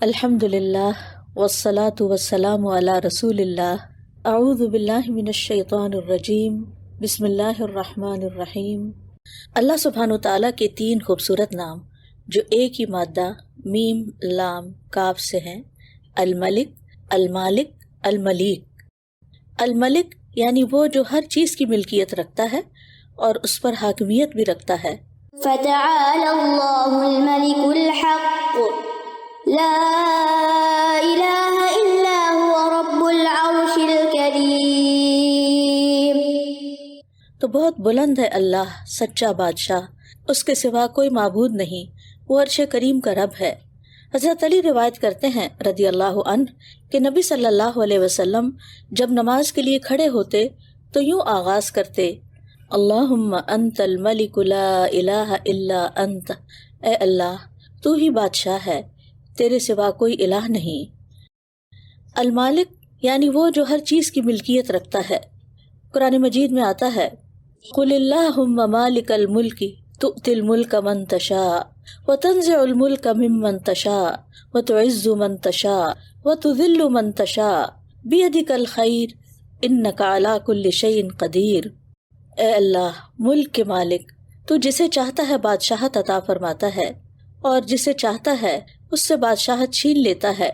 الحمد للہ والصلاة والسلام علی رسول اللہ. اعوذ باللہ من الشیطان الرجیم. بسم اللہ الرحمن الرحیم. اللہ سبحانہ وتعالیٰ کے 3 خوبصورت نام جو ایک ہی مادہ میم لام کاف سے ہیں: الملک، المالک، الملیک. الملک یعنی وہ جو ہر چیز کی ملکیت رکھتا ہے اور اس پر حاکمیت بھی رکھتا ہے. فتعالى الله الملك الحق لا إله إلا هو رب العرش الكريم. تو بہت بلند ہے اللہ سچا بادشاہ، اس کے سوا کوئی معبود نہیں، وہ عرش کریم کا رب ہے. حضرت علی روایت کرتے ہیں رضی اللہ عنہ کہ نبی صلی اللہ علیہ وسلم جب نماز کے لیے کھڑے ہوتے تو یوں آغاز کرتے: اللہم انت الملک لا الہ الا انت. اے اللہ تو ہی بادشاہ ہے، تیرے سوا کوئی الہ نہیں. المالک یعنی وہ جو ہر چیز کی ملکیت رکھتا ہے. قرآن مجید میں آتا ہے: قل اللہم مالک الملک تؤتی الملک من تشاء وتنزع الملک ممن تشاء وتعز من تشاء وتذل من تشاء بیدک الخیر انک علی کل شیء قدیر. اے اللہ ملک کے مالک، تو جسے چاہتا ہے بادشاہت عطا فرماتا ہے اور جسے چاہتا ہے اس سے بادشاہت چھین لیتا ہے،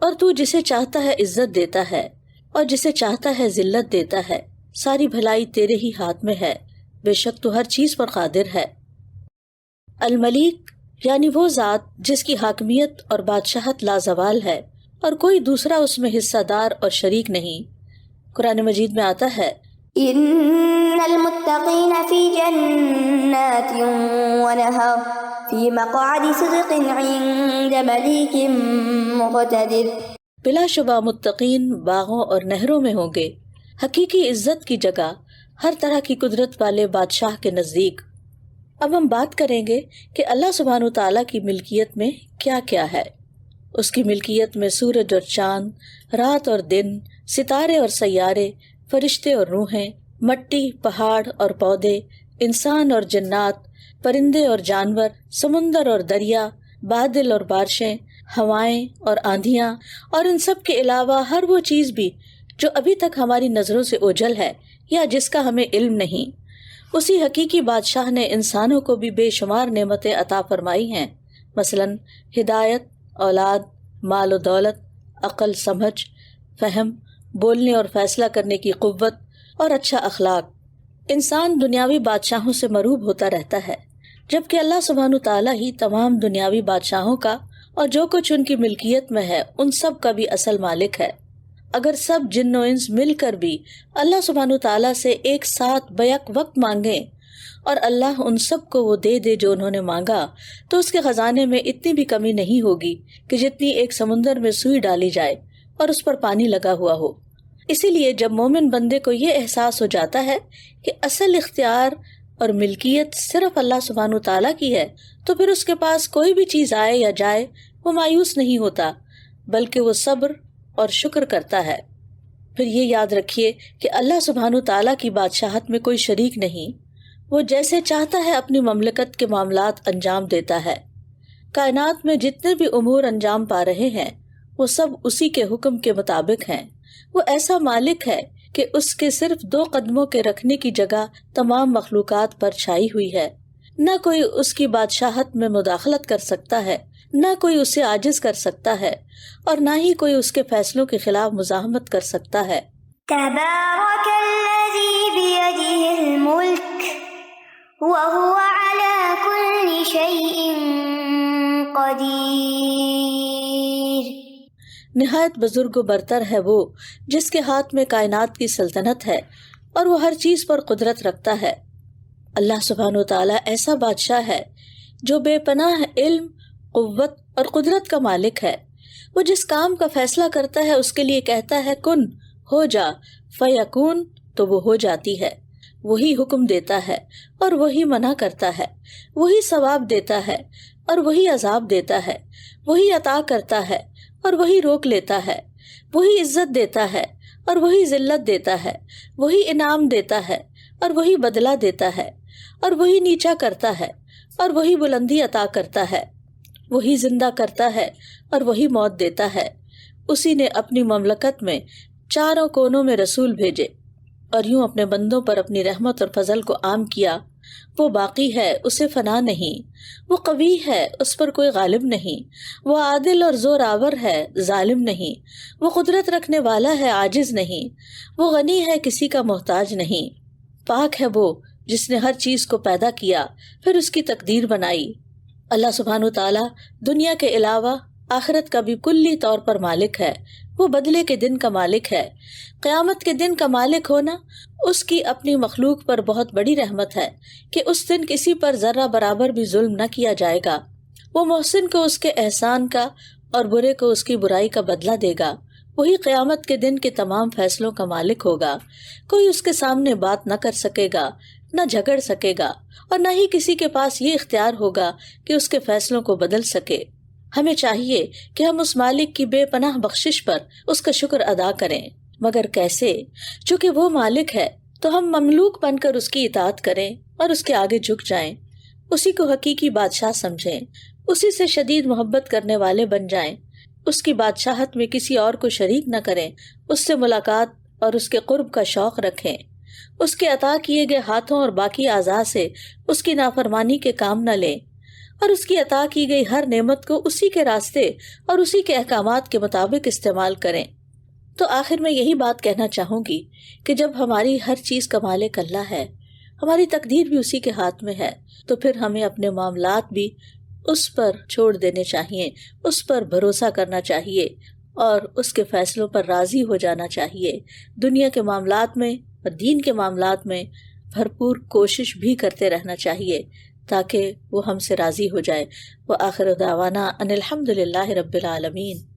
اور تو جسے چاہتا ہے عزت دیتا ہے اور جسے چاہتا ہے ذلت دیتا ہے. ساری بھلائی تیرے ہی ہاتھ میں ہے، بے شک تو ہر چیز پر قادر ہے. الملیک یعنی وہ ذات جس کی حاکمیت اور بادشاہت لازوال ہے اور کوئی دوسرا اس میں حصہ دار اور شریک نہیں. قرآن مجید میں آتا ہے: ان المتقین فی جنات ونہر فی مقعد صدق عند ملیک مقتدر. بلا شبہ متقین باغوں اور نہروں میں ہوں گے، حقیقی عزت کی جگہ، ہر طرح کی قدرت والے بادشاہ کے نزدیک. اب ہم بات کریں گے کہ اللہ سبحانہ وتعالیٰ کی ملکیت میں کیا کیا ہے. اس کی ملکیت میں سورج اور چاند، رات اور دن، ستارے اور سیارے، فرشتے اور روحیں، مٹی، پہاڑ اور پودے، انسان اور جنات، پرندے اور جانور، سمندر اور دریا، بادل اور بارشیں، ہوائیں اور آندھیاں، اور ان سب کے علاوہ ہر وہ چیز بھی جو ابھی تک ہماری نظروں سے اوجھل ہے یا جس کا ہمیں علم نہیں. اسی حقیقی بادشاہ نے انسانوں کو بھی بے شمار نعمتیں عطا فرمائی ہیں، مثلا ہدایت، اولاد، مال و دولت، عقل، سمجھ، فہم، بولنے اور فیصلہ کرنے کی قوت اور اچھا اخلاق. انسان دنیاوی بادشاہوں سے مروب ہوتا رہتا ہے، جبکہ اللہ سبحانہ تعالیٰ ہی تمام دنیاوی بادشاہوں کا اور جو کچھ ان کی ملکیت میں ہے ان سب کا بھی اصل مالک ہے. اگر سب جن و انس مل کر بھی اللہ سبحانہ تعالیٰ سے ایک ساتھ بیک وقت مانگیں اور اللہ ان سب کو وہ دے دے جو انہوں نے مانگا، تو اس کے خزانے میں اتنی بھی کمی نہیں ہوگی کہ جتنی ایک سمندر میں سوئی ڈالی جائے اور اس پر پانی لگا ہوا ہو. اسی لیے جب مومن بندے کو یہ احساس ہو جاتا ہے کہ اصل اختیار اور ملکیت صرف اللہ سبحانہ تعالیٰ کی ہے، تو پھر اس کے پاس کوئی بھی چیز آئے یا جائے وہ مایوس نہیں ہوتا، بلکہ وہ صبر اور شکر کرتا ہے. پھر یہ یاد رکھیے کہ اللہ سبحانہ تعالیٰ کی بادشاہت میں کوئی شریک نہیں، وہ جیسے چاہتا ہے اپنی مملکت کے معاملات انجام دیتا ہے. کائنات میں جتنے بھی امور انجام پا رہے ہیں وہ سب اسی کے حکم کے مطابق ہیں. وہ ایسا مالک ہے کہ اس کے صرف 2 قدموں کے رکھنے کی جگہ تمام مخلوقات پر چھائی ہوئی ہے. نہ کوئی اس کی بادشاہت میں مداخلت کر سکتا ہے، نہ کوئی اسے عاجز کر سکتا ہے، اور نہ ہی کوئی اس کے فیصلوں کے خلاف مزاحمت کر سکتا ہے. تبارک الذی بیدہ الملک وہو علی کل شیء قدیر. نہایت بزرگ و برتر ہے وہ جس کے ہاتھ میں کائنات کی سلطنت ہے اور وہ ہر چیز پر قدرت رکھتا ہے. اللہ سبحانہ وتعالیٰ ایسا بادشاہ ہے جو بے پناہ علم، قوت اور قدرت کا مالک ہے. وہ جس کام کا فیصلہ کرتا ہے اس کے لیے کہتا ہے کن، ہو جا، فیکون، تو وہ ہو جاتی ہے. وہی حکم دیتا ہے اور وہی منع کرتا ہے، وہی ثواب دیتا ہے اور وہی عذاب دیتا ہے، وہی عطا کرتا ہے اور وہی روک لیتا ہے، وہی عزت دیتا ہے اور وہی ذلت دیتا ہے، وہی انعام دیتا ہے اور وہی بدلہ دیتا ہے، اور وہی نیچا کرتا ہے اور وہی بلندی عطا کرتا ہے. وہی زندہ کرتا ہے اور وہی موت دیتا ہے۔ اسی نے اپنی مملکت میں چاروں کونوں میں رسول بھیجے اور یوں اپنے بندوں پر اپنی رحمت اور فضل کو عام کیا۔ وہ باقی ہے، اسے فنا نہیں، وہ قوی ہے، اس پر کوئی غالب نہیں، وہ عادل اور زور آور ہے، ظالم نہیں، وہ قدرت رکھنے والا ہے، عاجز نہیں، وہ غنی ہے، کسی کا محتاج نہیں۔ پاک ہے وہ جس نے ہر چیز کو پیدا کیا پھر اس کی تقدیر بنائی۔ اللہ سبحانہ تعالیٰ دنیا کے علاوہ آخرت کا بھی کلی طور پر مالک ہے، وہ بدلے کے دن کا مالک ہے۔ قیامت کے دن کا مالک ہونا اس کی اپنی مخلوق پر بہت بڑی رحمت ہے کہ اس دن کسی پر ذرہ برابر بھی ظلم نہ کیا جائے گا۔ وہ محسن کو اس کے احسان کا اور برے کو اس کی برائی کا بدلہ دے گا۔ وہی قیامت کے دن کے تمام فیصلوں کا مالک ہوگا۔ کوئی اس کے سامنے بات نہ کر سکے گا، نہ جھگڑ سکے گا، اور نہ ہی کسی کے پاس یہ اختیار ہوگا کہ اس کے فیصلوں کو بدل سکے۔ ہمیں چاہیے کہ ہم اس مالک کی بے پناہ بخشش پر اس کا شکر ادا کریں، مگر کیسے؟ چونکہ وہ مالک ہے تو ہم مملوک بن کر اس کی اطاعت کریں اور اس کے آگے جھک جائیں، اسی کو حقیقی بادشاہ سمجھیں، اسی سے شدید محبت کرنے والے بن جائیں، اس کی بادشاہت میں کسی اور کو شریک نہ کریں، اس سے ملاقات اور اس کے قرب کا شوق رکھیں، اس کے عطا کیے گئے ہاتھوں اور باقی اعضاء سے اس کی نافرمانی کے کام نہ لیں، اور اس کی عطا کی گئی ہر نعمت کو اسی کے راستے اور اسی کے احکامات کے مطابق استعمال کریں۔ تو آخر میں یہی بات کہنا چاہوں گی کہ جب ہماری ہر چیز کا مالک اللہ ہے، ہماری تقدیر بھی اسی کے ہاتھ میں ہے، تو پھر ہمیں اپنے معاملات بھی اس پر چھوڑ دینے چاہیے، اس پر بھروسہ کرنا چاہیے اور اس کے فیصلوں پر راضی ہو جانا چاہیے۔ دنیا کے معاملات میں اور دین کے معاملات میں بھرپور کوشش بھی کرتے رہنا چاہیے تاکہ وہ ہم سے راضی ہو جائے۔ وآخر دعوانا ان الحمد للہ رب العالمین۔